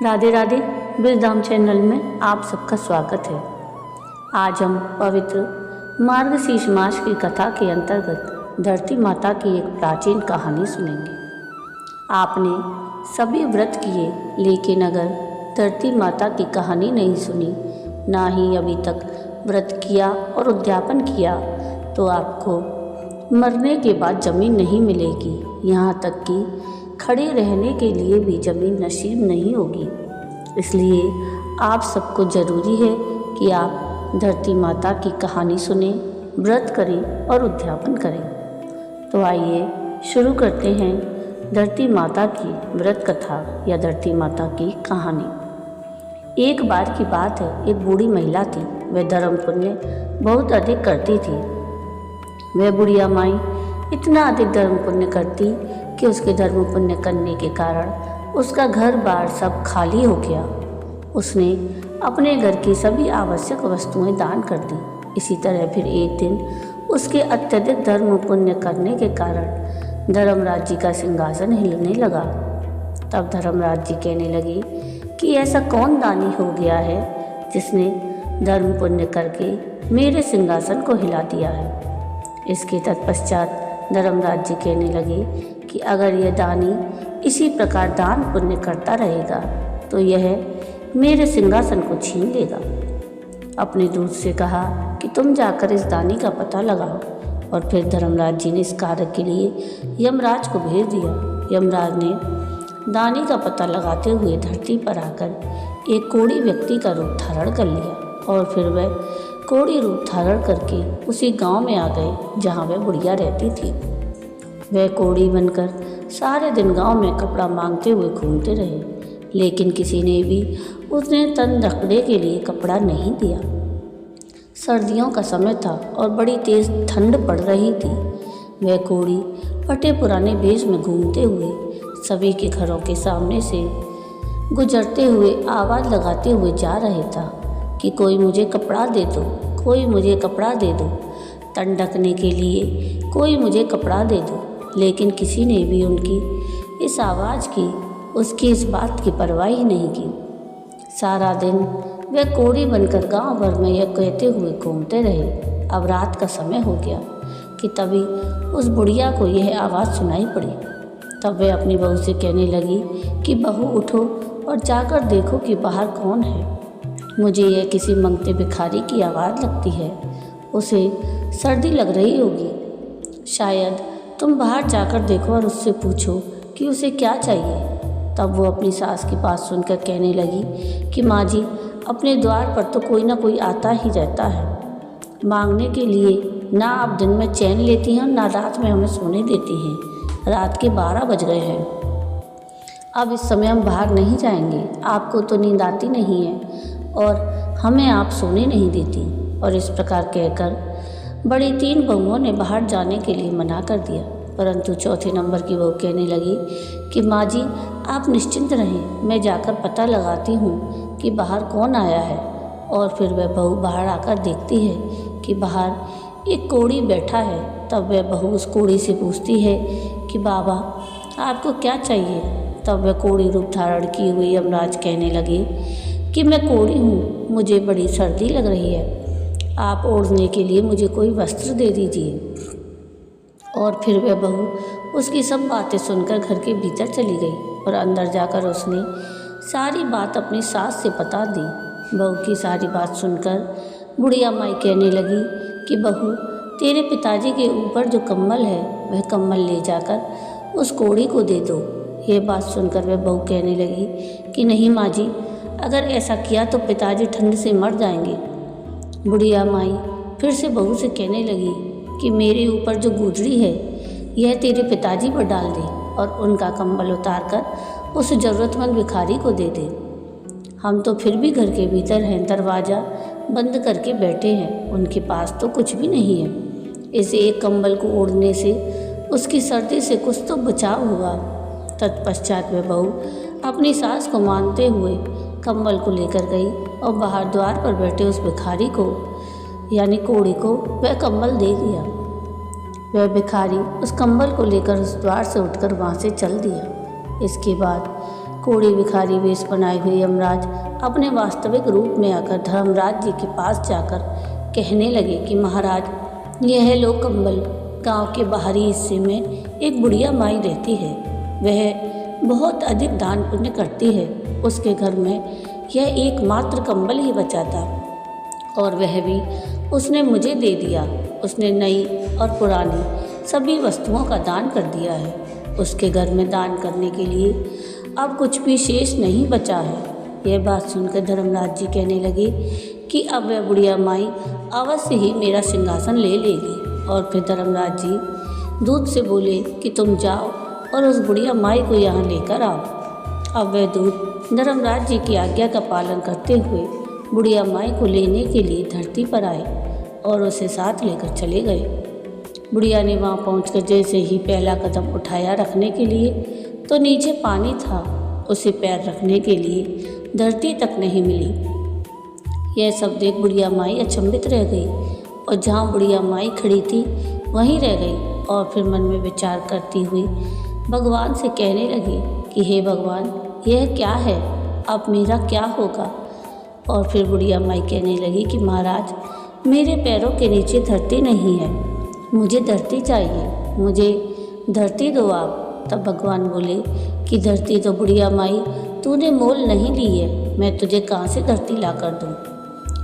Radhe Radhe. ब्रिजधाम channel में आप सबका स्वागत है। आज हम पवित्र मार्गशीर्ष मास की कथा के अंतर्गत धरती माता की एक प्राचीन कहानी सुनेंगे। आपने सभी व्रत किए, लेकिन अगर धरती माता की कहानी नहीं सुनी, ना ही अभी तक व्रत किया और उद्यापन किया, तो आपको मरने के बाद ज़मीन नहीं मिलेगी। यहाँ तक कि खड़े रहने के लिए भी ज़मीन नसीब नहीं होगी। इसलिए आप सबको ज़रूरी है कि आप धरती माता की कहानी सुने, व्रत करें और उद्यापन करें। तो आइए शुरू करते हैं धरती माता की व्रत कथा या धरती माता की कहानी। एक बार की बात है, एक बूढ़ी महिला थी। वह धर्म पुण्य बहुत अधिक करती थी। वह बुढ़िया माई इतना अधिक धर्म पुण्य करती कि उसके धर्म पुण्य करने के कारण उसका घर बार सब खाली हो गया। उसने अपने घर की सभी आवश्यक वस्तुएं दान कर दी। इसी तरह फिर एक दिन उसके अत्यधिक धर्म पुण्य करने के कारण धर्मराज जी का सिंहासन हिलने लगा। तब धर्मराज जी कहने लगे कि ऐसा कौन दानी हो गया है जिसने धर्म पुण्य करके मेरे सिंहासन को हिला दिया है। इसके तत्पश्चात धर्मराज जी कहने लगे कि अगर यह दानी इसी प्रकार दान पुण्य करता रहेगा तो यह मेरे सिंहासन को छीन लेगा। अपने दूत से कहा कि तुम जाकर इस दानी का पता लगाओ। और फिर धर्मराज जी ने इस कार्य के लिए यमराज को भेज दिया। यमराज ने दानी का पता लगाते हुए धरती पर आकर एक कोढ़ी व्यक्ति का रूप धारण कर लिया और फिर वह कोढ़ी रूप धारण करके उसी गांव में आ गए जहां वह बुढ़िया रहती थी। वह कोढ़ी बनकर सारे दिन गांव में कपड़ा मांगते हुए घूमते रहे, लेकिन किसी ने भी उसने तन रखने के लिए कपड़ा नहीं दिया। सर्दियों का समय था और बड़ी तेज ठंड पड़ रही थी। वह कोढ़ी फटे पुराने भेष में घूमते हुए सभी के घरों के सामने से गुजरते हुए आवाज़ लगाते हुए जा रहे था कि कोई मुझे कपड़ा दे दो, कोई मुझे कपड़ा दे दो, तन ढकने के लिए कोई मुझे कपड़ा दे दो। लेकिन किसी ने भी उनकी इस आवाज़ की, उसकी इस बात की परवाह ही नहीं की। सारा दिन वह कोढ़ी बनकर गांव भर में यह कहते हुए घूमते रहे। अब रात का समय हो गया कि तभी उस बुढ़िया को यह आवाज़ सुनाई पड़ी। तब वह अपनी बहू से कहने लगी कि बहू उठो और जाकर देखो कि बाहर कौन है। मुझे यह किसी मंगते भिखारी की आवाज़ लगती है। उसे सर्दी लग रही होगी। शायद तुम बाहर जाकर देखो और उससे पूछो कि उसे क्या चाहिए। तब वो अपनी सास की बात सुनकर कहने लगी कि माँ जी, अपने द्वार पर तो कोई ना कोई आता ही रहता है मांगने के लिए। ना आप दिन में चैन लेती हैं, ना रात में हमें सोने देती हैं। रात के 12 बज गए हैं। अब इस समय हम बाहर नहीं जाएंगे। आपको तो नींद आती नहीं है और हमें आप सोने नहीं देती। और इस प्रकार कहकर बड़ी 3 बहुओं ने बाहर जाने के लिए मना कर दिया। परंतु चौथे नंबर की बहू कहने लगी कि माँ जी, आप निश्चिंत रहें, मैं जाकर पता लगाती हूँ कि बाहर कौन आया है। और फिर वह बहू बाहर आकर देखती है कि बाहर एक कोढ़ी बैठा है। तब वह बहू उस कोढ़ी से पूछती है कि बाबा, आपको क्या चाहिए। तब वह कोढ़ी रूप धारण किए हुए यमराज कहने लगे कि मैं कोढ़ी हूँ, मुझे बड़ी सर्दी लग रही है, आप ओढ़ने के लिए मुझे कोई वस्त्र दे दीजिए। और फिर वह बहू उसकी सब बातें सुनकर घर के भीतर चली गई और अंदर जाकर उसने सारी बात अपनी सास से बता दी। बहू की सारी बात सुनकर बुढ़िया माई कहने लगी कि बहू, तेरे पिताजी के ऊपर जो कम्बल है वह कम्बल ले जाकर उस कोढ़ी को दे दो। यह बात सुनकर वह बहू कहने लगी कि नहीं माँ जी, अगर ऐसा किया तो पिताजी ठंड से मर जाएंगे। बुढ़िया माई फिर से बहू से कहने लगी कि मेरे ऊपर जो गुदड़ी है यह तेरे पिताजी पर डाल दे और उनका कंबल उतार कर उस ज़रूरतमंद भिखारी को दे दे। हम तो फिर भी घर के भीतर हैं, दरवाज़ा बंद करके बैठे हैं, उनके पास तो कुछ भी नहीं है। इस एक कंबल को ओढ़ने से उसकी सर्दी से कुछ तो बचाव हुआ। तत्पश्चात वह बहू अपनी सास को मानते हुए कंबल को लेकर गई और बाहर द्वार पर बैठे उस भिखारी को यानी कोढ़ी को वह कंबल दे दिया। वह भिखारी उस कंबल को लेकर उस द्वार से उठकर वहाँ से चल दिया। इसके बाद कोड़ी भिखारी वेश बनाए हुए यमराज अपने वास्तविक रूप में आकर धर्मराज जी के पास जाकर कहने लगे कि महाराज, यह लो कंबल। गांव के बाहरी हिस्से में एक बुढ़िया माई रहती है। वह बहुत अधिक दान पुण्य करती है। उसके घर में यह एकमात्र कंबल ही बचा था और वह भी उसने मुझे दे दिया। उसने नई और पुरानी सभी वस्तुओं का दान कर दिया है। उसके घर में दान करने के लिए अब कुछ भी शेष नहीं बचा है। यह बात सुनकर धर्मराज जी कहने लगे कि अब वह बुढ़िया माई अवश्य ही मेरा सिंहासन ले लेगी। और फिर धर्मराज जी दूत से बोले कि तुम जाओ और उस बुढ़िया माई को यहाँ लेकर आओ। अब वह दूत धर्मराज जी की आज्ञा का पालन करते हुए बुढ़िया माई को लेने के लिए धरती पर आए और उसे साथ लेकर चले गए। बुढ़िया ने वहाँ पहुँचकर जैसे ही पहला कदम उठाया रखने के लिए तो नीचे पानी था। उसे पैर रखने के लिए धरती तक नहीं मिली। यह सब देख बुढ़िया माई अचंभित रह गई और जहाँ बुढ़िया माई खड़ी थी वहीं रह गई और फिर मन में विचार करती हुई भगवान से कहने लगी कि हे भगवान, यह क्या है? अब मेरा क्या होगा? और फिर बुढ़िया माई कहने लगी कि महाराज, मेरे पैरों के नीचे धरती नहीं है, मुझे धरती चाहिए, मुझे धरती दो आप। तब भगवान बोले कि धरती तो बुढ़िया माई तूने मोल नहीं ली है, मैं तुझे कहाँ से धरती ला कर दूँ।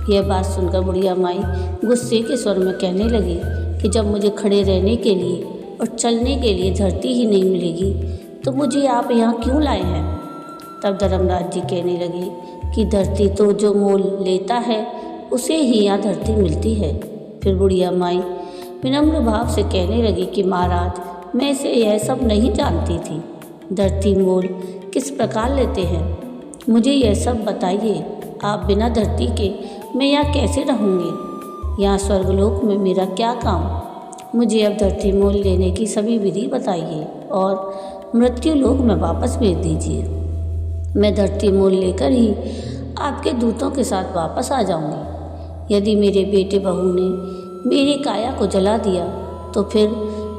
यह बात सुनकर बुढ़िया माई गुस्से के स्वर में कहने लगी कि जब मुझे खड़े रहने के लिए और चलने के लिए धरती ही नहीं मिलेगी तो मुझे आप यहाँ क्यों लाए हैं। तब धर्मराज जी कहने लगे कि धरती तो जो मोल लेता है उसे ही यहाँ धरती मिलती है। फिर बुढ़िया माई विनम्र भाव से कहने लगी कि महाराज, मैं इसे यह सब नहीं जानती थी। धरती मोल किस प्रकार लेते हैं, मुझे यह सब बताइए। आप बिना धरती के मैं यहाँ कैसे रहूँगी? यहाँ स्वर्गलोक में मेरा क्या काम? मुझे अब धरती मोल लेने की सभी विधि बताइए और मृत्यु लोक में वापस भेज दीजिए। मैं धरती मोल लेकर ही आपके दूतों के साथ वापस आ जाऊँगी। यदि मेरे बेटे बहू ने मेरी काया को जला दिया तो फिर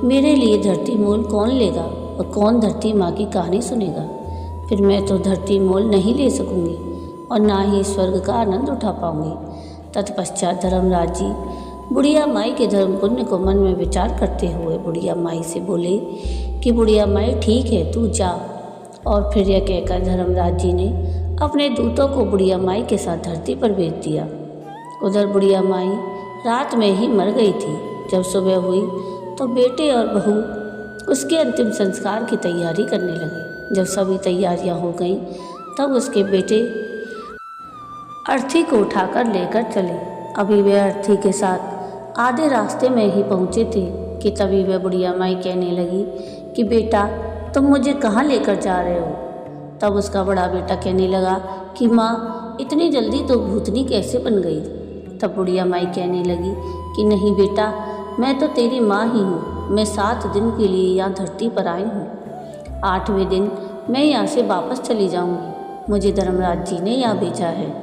मेरे लिए धरती मोल कौन लेगा और कौन धरती माँ की कहानी सुनेगा? फिर मैं तो धरती मोल नहीं ले सकूँगी और ना ही स्वर्ग का आनंद उठा पाऊँगी। तत्पश्चात धर्मराज जी बुढ़िया माई के धर्म पुण्य को मन में विचार करते हुए बुढ़िया माई से बोले कि बुढ़िया माई, ठीक है, तू जा। और फिर यह कहकर धर्मराज जी ने अपने दूतों को बुढ़िया माई के साथ धरती पर भेज दिया। उधर बुढ़िया माई रात में ही मर गई थी। जब सुबह हुई तो बेटे और बहू उसके अंतिम संस्कार की तैयारी करने लगे। जब सभी तैयारियां हो गईं तब उसके बेटे अर्थी को उठाकर लेकर चले। अभी वे अर्थी के साथ आधे रास्ते में ही पहुँचे थे कि तभी वह बुढ़िया माई कहने लगी कि बेटा, तुम मुझे कहाँ लेकर जा रहे हो? तब उसका बड़ा बेटा कहने लगा कि माँ, इतनी जल्दी तो भूतनी कैसे बन गई? तब बुढ़िया माई कहने लगी कि नहीं बेटा, मैं तो तेरी माँ ही हूँ। मैं 7 दिन के लिए यहाँ धरती पर आई हूँ। 8वें दिन मैं यहाँ से वापस चली जाऊँगी। मुझे धर्मराज जी ने यहाँ भेजा है।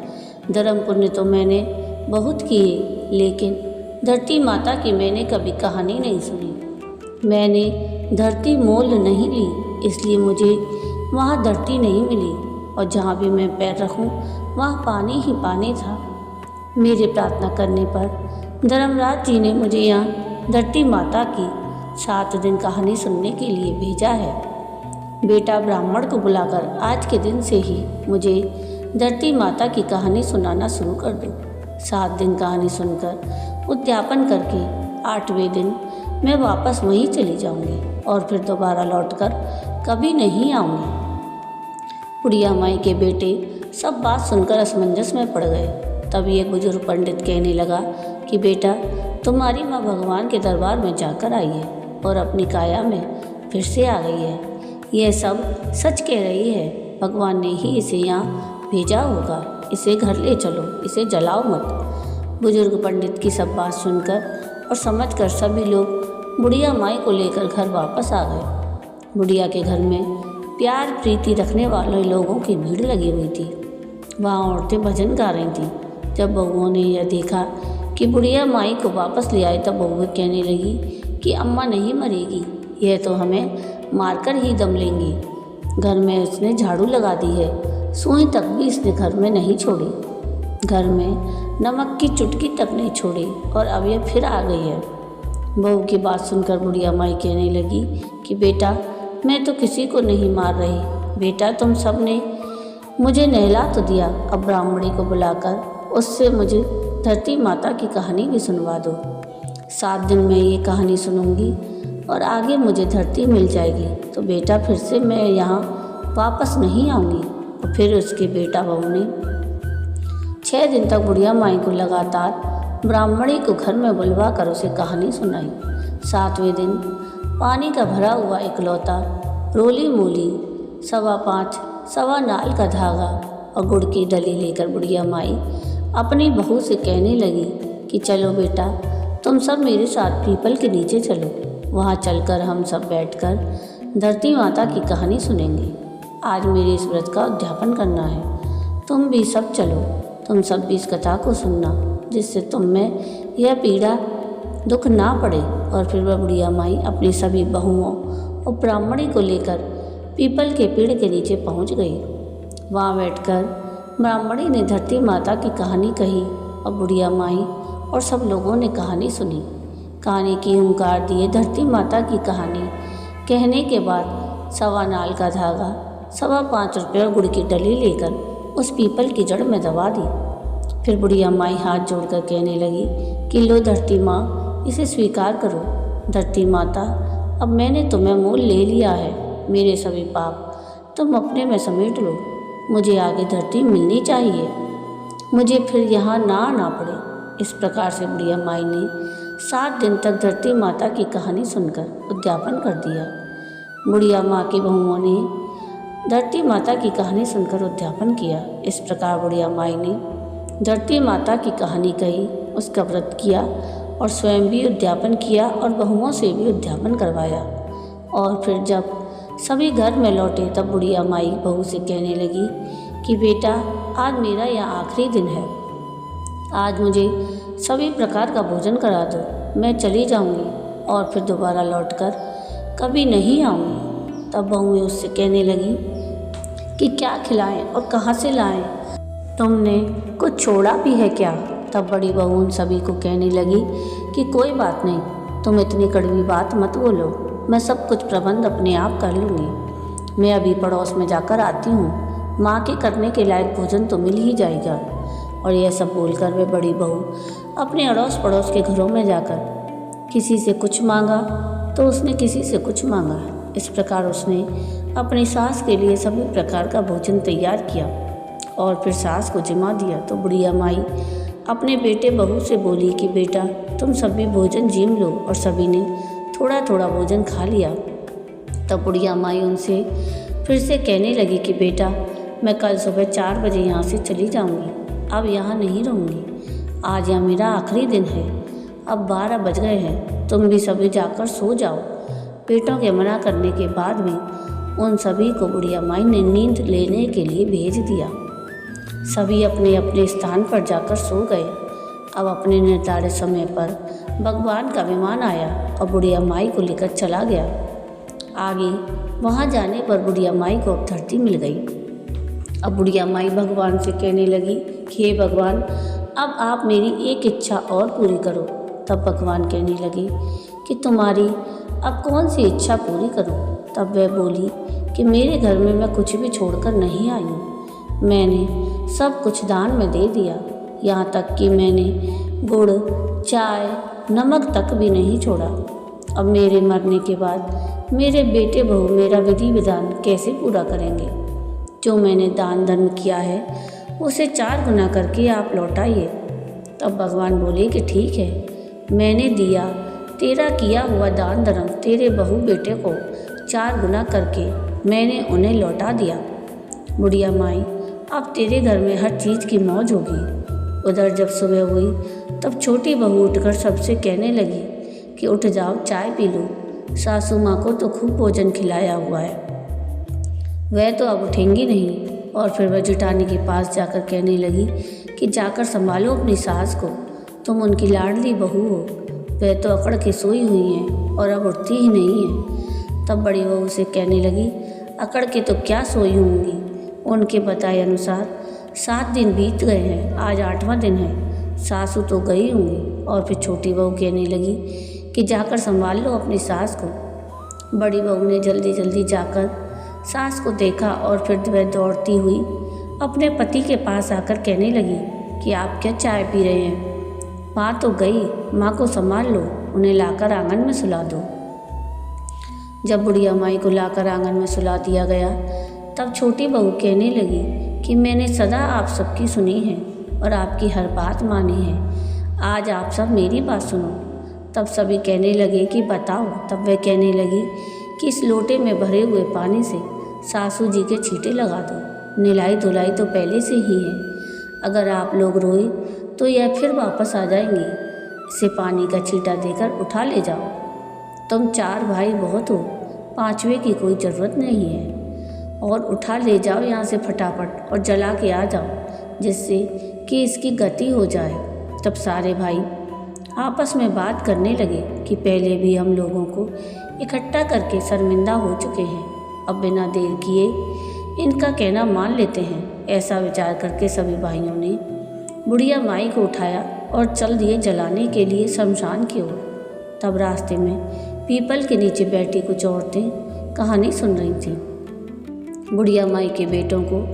धर्म पुण्य तो मैंने बहुत किए, लेकिन धरती माता की मैंने कभी कहानी नहीं सुनी। मैंने धरती मोल नहीं ली, इसलिए मुझे वहाँ धरती नहीं मिली और जहाँ भी मैं पैर रखूँ वहाँ पानी ही पानी था। मेरे प्रार्थना करने पर धर्मराज जी ने मुझे यहाँ धरती माता की 7 दिन कहानी सुनने के लिए भेजा है। बेटा, ब्राह्मण को बुलाकर आज के दिन से ही मुझे धरती माता की कहानी सुनाना शुरू कर दो। 7 दिन कहानी सुनकर उद्यापन करके 8वें दिन मैं वापस वहीं चली जाऊंगी और फिर दोबारा लौटकर कभी नहीं आऊँगी। बुढ़िया माई के बेटे सब बात सुनकर असमंजस में पड़ गए। तभी एक बुजुर्ग पंडित कहने लगा कि बेटा, तुम्हारी माँ भगवान के दरबार में जाकर आई है और अपनी काया में फिर से आ गई है। यह सब सच कह रही है। भगवान ने ही इसे यहाँ भेजा होगा। इसे घर ले चलो, इसे जलाओ मत। बुजुर्ग पंडित की सब बात सुनकर और समझकर सभी लोग बुढ़िया माई को लेकर घर वापस आ गए। बुढ़िया के घर में प्यार प्रीति रखने वाले लोगों की भीड़ लगी हुई थी। वहाँ औरतें भजन गा रही थीं। जब बहुओं ने यह देखा कि बुढ़िया माई को वापस ले आए तब बहुएं कहने लगी कि अम्मा नहीं मरेगी, यह तो हमें मारकर ही दम लेंगी। घर में उसने झाड़ू लगा दी है, सुई तक भी इसने घर में नहीं छोड़ी, घर में नमक की चुटकी तक नहीं छोड़ी, और अब ये फिर आ गई है। बहू की बात सुनकर बुढ़िया माई कहने लगी कि बेटा, मैं तो किसी को नहीं मार रही बेटा, तुम सब ने मुझे नहला तो दिया, अब ब्राह्मणी को बुलाकर उससे मुझे धरती माता की कहानी भी सुनवा दो। 7 दिन में ये कहानी सुनूंगी और आगे मुझे धरती मिल जाएगी तो बेटा फिर से मैं यहाँ वापस नहीं आऊँगी। और फिर उसके बेटा बहू ने 6 दिन तक बुढ़िया माई को लगातार ब्राह्मणी को घर में बुलवा कर उसे कहानी सुनाई। 7वें दिन पानी का भरा हुआ इकलौता रोली मूली 5.25 सवा नाल का धागा और गुड़ की डली लेकर बुढ़िया माई अपनी बहू से कहने लगी कि चलो बेटा, तुम सब मेरे साथ पीपल के नीचे चलो, वहाँ चलकर हम सब बैठकर धरती माता की कहानी सुनेंगे। आज मेरे इस व्रत का उद्यापन करना है, तुम भी सब चलो, तुम सब भी इस कथा को सुनना, जिससे तुम में यह पीड़ा दुख ना पड़े। और फिर वह बुढ़िया माई अपनी सभी बहुओं और ब्राह्मणी को लेकर पीपल के पेड़ के नीचे पहुंच गई। वहां बैठकर ब्राह्मणी ने धरती माता की कहानी कही और बुढ़िया माई और सब लोगों ने कहानी सुनी। कहानी की हुंकार दिए धरती माता की कहानी कहने के बाद 1.25 नाल का धागा 5.25 रुपये और गुड़ की डली लेकर उस पीपल की जड़ में दबा दी। फिर बुढ़िया माई हाथ जोड़कर कहने लगी कि लो धरती माँ, इसे स्वीकार करो। धरती माता, अब मैंने तुम्हें मोल ले लिया है, मेरे सभी पाप तुम अपने में समेट लो, मुझे आगे धरती मिलनी चाहिए, मुझे फिर यहाँ ना आना पड़े। इस प्रकार से बुढ़िया माई ने 7 दिन तक धरती माता की कहानी सुनकर उद्यापन कर दिया। बुढ़िया माँ की बहुओं ने धरती माता की कहानी सुनकर उद्यापन किया। इस प्रकार बुढ़िया माई ने धरती माता की कहानी कही, उसका व्रत किया और स्वयं भी उद्यापन किया और बहुओं से भी उद्यापन करवाया। और फिर जब सभी घर में लौटे तब बुढ़िया माई बहू से कहने लगी कि बेटा, आज मेरा यह आखिरी दिन है, आज मुझे सभी प्रकार का भोजन करा दो, मैं चली जाऊंगी और फिर दोबारा लौटकर कभी नहीं आऊँगी। तब बहुएं उससे कहने लगी कि क्या खिलाएं और कहाँ से लाएं, तुमने कुछ छोड़ा भी है क्या? तब बड़ी बहू उन सभी को कहने लगी कि कोई बात नहीं, तुम इतनी कड़वी बात मत बोलो, मैं सब कुछ प्रबंध अपने आप कर लूँगी। मैं अभी पड़ोस में जाकर आती हूँ, माँ के करने के लायक भोजन तो मिल ही जाएगा। और यह सब बोलकर वे बड़ी बहू अपने अड़ोस पड़ोस के घरों में जाकर किसी से कुछ मांगा तो उसने किसी से कुछ मांगा। इस प्रकार उसने अपनी सास के लिए सभी प्रकार का भोजन तैयार किया और फिर सास को जिमा दिया। तो बुढ़िया माई अपने बेटे बहू से बोली कि बेटा, तुम सभी भोजन जीम लो, और सभी ने थोड़ा थोड़ा भोजन खा लिया। तब बुढ़िया माई उनसे फिर से कहने लगी कि बेटा, मैं कल सुबह 4 बजे यहाँ से चली जाऊँगी, अब यहाँ नहीं रहूँगी, आज यह मेरा आखिरी दिन है, अब 12 बज गए हैं, तुम भी सभी जाकर सो जाओ। बेटों के मना करने के बाद भी उन सभी को बुढ़िया माई ने नींद लेने के लिए भेज दिया। सभी अपने अपने स्थान पर जाकर सो गए। अब अपने निर्धारित समय पर भगवान का विमान आया और बुढ़िया माई को लेकर चला गया। आगे वहाँ जाने पर बुढ़िया माई को अब धरती मिल गई। अब बुढ़िया माई भगवान से कहने लगी कि हे भगवान, अब आप मेरी एक इच्छा और पूरी करो। तब भगवान कहने लगे कि तुम्हारी अब कौन सी इच्छा पूरी करूं? तब वह बोली कि मेरे घर में मैं कुछ भी छोड़कर नहीं आई हूँ, मैंने सब कुछ दान में दे दिया, यहाँ तक कि मैंने गुड़, चाय, नमक तक भी नहीं छोड़ा। अब मेरे मरने के बाद मेरे बेटे बहू मेरा विधि विधान कैसे पूरा करेंगे? जो मैंने दान धर्म किया है उसे 4 गुना करके आप लौटाइए। तब भगवान बोले कि ठीक है, मैंने दिया, तेरा किया हुआ दान धर्म तेरे बहू बेटे को 4 गुना करके मैंने उन्हें लौटा दिया। बुढ़िया माई, अब तेरे घर में हर चीज़ की मौज होगी। उधर जब सुबह हुई तब छोटी बहू उठकर सबसे कहने लगी कि उठ जाओ, चाय पी लो, सासू माँ को तो खूब भोजन खिलाया हुआ है, वह तो अब उठेंगी नहीं। और फिर वह जेठानी के पास जाकर कहने लगी कि जाकर संभालो अपनी सास को, तुम उनकी लाडली बहू हो, वह तो अकड़ के सोई हुई हैं और अब उठती ही नहीं है। तब बड़ी बहू से कहने लगी, अकड़ के तो क्या सोई होंगी। उनके बताए अनुसार 7 दिन बीत गए हैं, आज 8वां दिन है। सासू तो गई होंगी। और फिर छोटी बहू कहने लगी कि जाकर संभाल लो अपनी सास को। बड़ी बहू ने जल्दी जल्दी जाकर सास को देखा और फिर वह दौड़ती हुई अपने पति के पास आकर कहने लगी कि आप क्या चाय पी रहे हैं? माँ तो गई, माँ को संभाल लो, उन्हें लाकर आंगन में सुला दो। जब बुढ़िया माई को लाकर आंगन में सुला दिया गया तब छोटी बहू कहने लगी कि मैंने सदा आप सबकी सुनी है और आपकी हर बात मानी है, आज आप सब मेरी बात सुनो। तब सभी कहने लगे कि बताओ। तब वह कहने लगी कि इस लोटे में भरे हुए पानी से सासू जी के छींटे लगा दो। निलाई धुलाई तो पहले से ही है, अगर आप लोग रोए तो यह फिर वापस आ जाएंगी। इसे पानी का छींटा देकर उठा ले जाओ। तुम 4 भाई बहुत हो, 5वें की कोई ज़रूरत नहीं है। और उठा ले जाओ यहाँ से फटाफट और जला के आ जाओ, जिससे कि इसकी गति हो जाए। तब सारे भाई आपस में बात करने लगे कि पहले भी हम लोगों को इकट्ठा करके शर्मिंदा हो चुके हैं, अब बिना देर किए इनका कहना मान लेते हैं। ऐसा विचार करके सभी भाइयों ने बुढ़िया माई को उठाया और चल दिए जलाने के लिए शमशान की ओर। तब रास्ते में पीपल के नीचे बैठी कुछ औरतें कहानी सुन रही थीं। बुढ़िया माई के बेटों को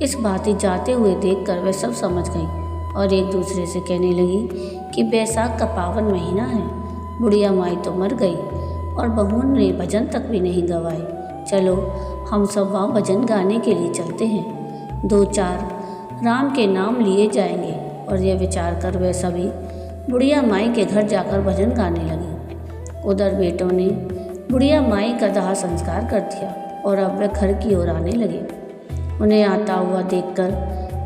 इस भांति जाते हुए देखकर वे सब समझ गईं और एक दूसरे से कहने लगी कि बैसाख का पावन महीना है, बुढ़िया माई तो मर गई और बहुओं ने भजन तक भी नहीं गवाए। चलो हम सब वहाँ भजन गाने के लिए चलते हैं, 2-4 राम के नाम लिए जाएंगे। और यह विचार कर वे सभी बुढ़िया माई के घर जाकर भजन गाने लगे। उधर बेटों ने बुढ़िया माई का दाह संस्कार कर दिया और अब वे घर की ओर आने लगे। उन्हें आता हुआ देखकर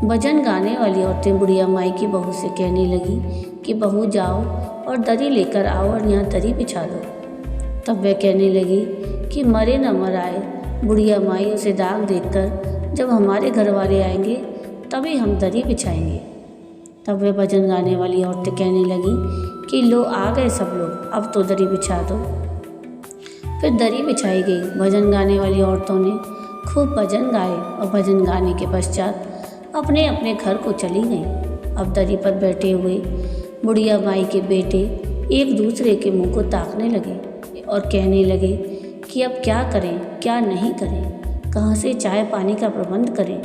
भजन गाने वाली औरतें बुढ़िया माई की बहू से कहने लगी कि बहू जाओ और दरी लेकर आओ और यहाँ दरी बिछा दो। तब वह कहने लगी कि मरे न मराए बुढ़िया माई, उसे दाग देखकर जब हमारे घर वाले आएंगे तभी हम दरी बिछाएंगे। तब वे भजन गाने वाली औरतें कहने लगी कि लो आ गए सब लोग, अब तो दरी बिछा दो। फिर दरी बिछाई गई। भजन गाने वाली औरतों ने खूब भजन गाए और भजन गाने के पश्चात अपने अपने घर को चली गईं। अब दरी पर बैठे हुए बुढ़िया माई के बेटे एक दूसरे के मुंह को ताकने लगे और कहने लगे कि अब क्या करें क्या नहीं करें, कहाँ से चाय पानी का प्रबंध करें।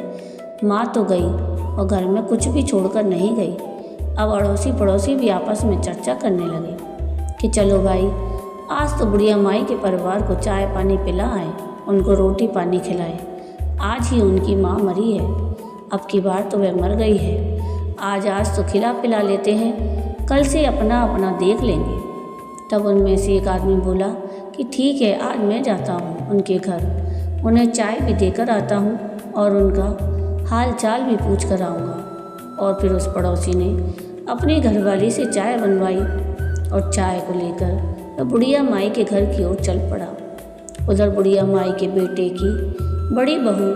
माँ तो गई और घर में कुछ भी छोड़कर नहीं गई। अब अड़ोसी पड़ोसी भी आपस में चर्चा करने लगे कि चलो भाई, आज तो बुढ़िया माई के परिवार को चाय पानी पिला आए, उनको रोटी पानी खिलाए। आज ही उनकी माँ मरी है, अब की बार तो वह मर गई है। आज तो खिला पिला लेते हैं, कल से अपना अपना देख लेंगे। तब उनमें से एक आदमी बोला कि ठीक है, आज मैं जाता हूँ उनके घर, उन्हें चाय भी देकर आता हूँ और उनका हाल चाल भी पूछ कर आऊँगा। और फिर उस पड़ोसी ने अपनी घरवाली से चाय बनवाई और चाय को लेकर वह बुढ़िया माई के घर की ओर चल पड़ा। उधर बुढ़िया माई के बेटे की बड़ी बहू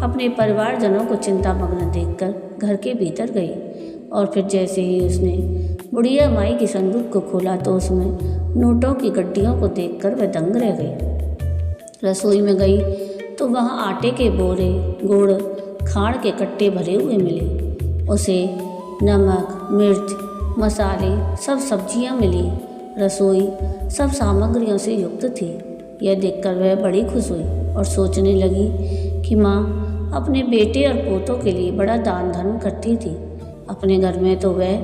अपने परिवारजनों को चिंतामग्न देखकर घर के भीतर गई और फिर जैसे ही उसने बुढ़िया माई की संदूक को खोला तो उसमें नोटों की गड्डियों को देखकर वह दंग रह गई। रसोई में गई तो वहाँ आटे के बोरे, गुड़, खाड़ के कट्टे भरे हुए मिले। उसे नमक, मिर्च, मसाले, सब सब्जियां मिली। रसोई सब सामग्रियों से युक्त थी। यह देखकर वह बड़ी खुश हुई और सोचने लगी कि माँ अपने बेटे और पोतों के लिए बड़ा दान धर्म करती थी, अपने घर में तो वह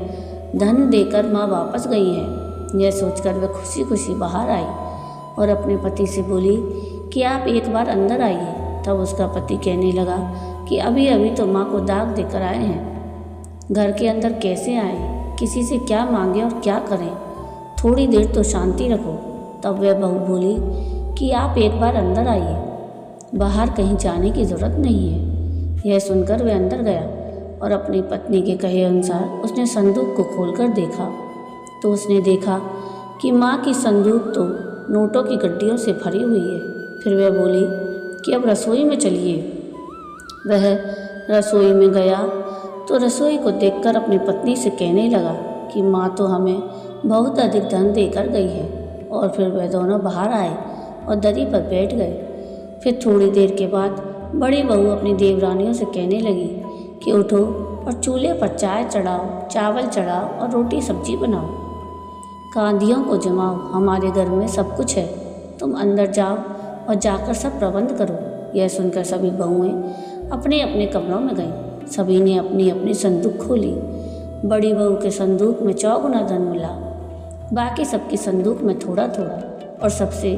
धन देकर माँ वापस गई है। यह सोचकर वह खुशी खुशी बाहर आई और अपने पति से बोली कि आप एक बार अंदर आइए। तब उसका पति कहने लगा कि अभी अभी तो माँ को दाग देकर आए हैं, घर के अंदर कैसे आए, किसी से क्या मांगे और क्या करें, थोड़ी देर तो शांति रखो। तब वह बहू बोली कि आप एक बार अंदर आइए, बाहर कहीं जाने की ज़रूरत नहीं है। यह सुनकर वह अंदर गया और अपनी पत्नी के कहे अनुसार उसने संदूक को खोलकर देखा तो उसने देखा कि माँ की संदूक तो नोटों की गड्डियों से भरी हुई है। फिर वह बोली कि अब रसोई में चलिए। वह रसोई में गया तो रसोई को देखकर अपनी पत्नी से कहने लगा कि माँ तो हमें बहुत अधिक धन देकर गई है। और फिर वह दोनों बाहर आए और दरी पर बैठ गए। फिर थोड़ी देर के बाद बड़ी बहू अपनी देवरानियों से कहने लगी कि उठो और चूल्हे पर चाय चढ़ाओ, चावल चढ़ाओ और रोटी सब्जी बनाओ। कांधियों को जमाओ, हमारे घर में सब कुछ है, तुम अंदर जाओ और जाकर सब प्रबंध करो। यह सुनकर सभी बहुएं अपने अपने कमरों में गईं। सभी ने अपनी अपनी संदूक खोली। बड़ी बहू के संदूक में 4 गुना धन मिला, बाकी सबकी संदूक में थोड़ा थोड़ा, और सबसे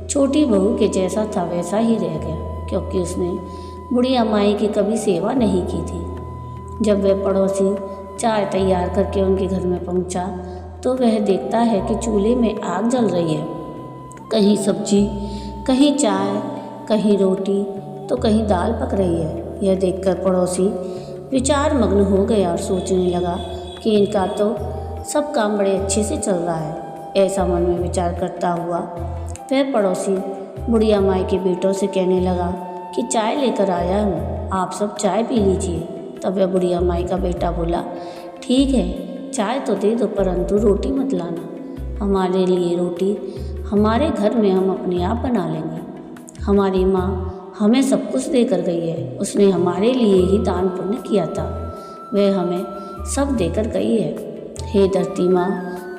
छोटी बहू के जैसा था वैसा ही रह गया, क्योंकि उसने बुढ़िया माई की कभी सेवा नहीं की थी। जब वह पड़ोसी चाय तैयार करके उनके घर में पहुंचा तो वह देखता है कि चूल्हे में आग जल रही है। कहीं सब्जी, कहीं चाय, कहीं रोटी तो कहीं दाल पक रही है। यह देखकर पड़ोसी विचार मग्न हो गया और सोचने लगा कि इनका तो सब काम बड़े अच्छे से चल रहा है। ऐसा मन में विचार करता हुआ वह पड़ोसी बुढ़िया माई के बेटों से कहने लगा कि चाय लेकर आया हूँ, आप सब चाय पी लीजिए। तब वह बुढ़िया माई का बेटा बोला, ठीक है, चाय तो दे दो, परंतु रोटी मत लाना। हमारे लिए रोटी हमारे घर में हम अपने आप बना लेंगे। हमारी माँ हमें सब कुछ देकर गई है, उसने हमारे लिए ही दान पुण्य किया था, वह हमें सब देकर गई है। हे धरती माँ,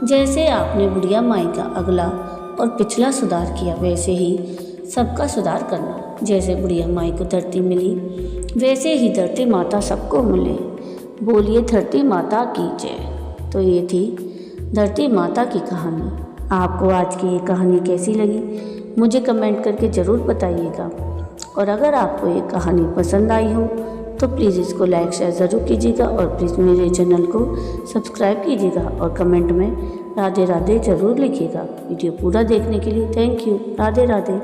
जैसे आपने बुढ़िया माई का अगला और पिछला सुधार किया, वैसे ही सबका सुधार करना। जैसे बुढ़िया माई को धरती मिली, वैसे ही धरती माता सबको मिले। बोलिए धरती माता की जय। तो ये थी धरती माता की कहानी। आपको आज की ये कहानी कैसी लगी मुझे कमेंट करके ज़रूर बताइएगा। और अगर आपको ये कहानी पसंद आई हो तो प्लीज़ इसको लाइक शेयर ज़रूर कीजिएगा और प्लीज़ मेरे चैनल को सब्सक्राइब कीजिएगा और कमेंट में राधे राधे ज़रूर लिखिएगा। वीडियो पूरा देखने के लिए थैंक यू। राधे राधे।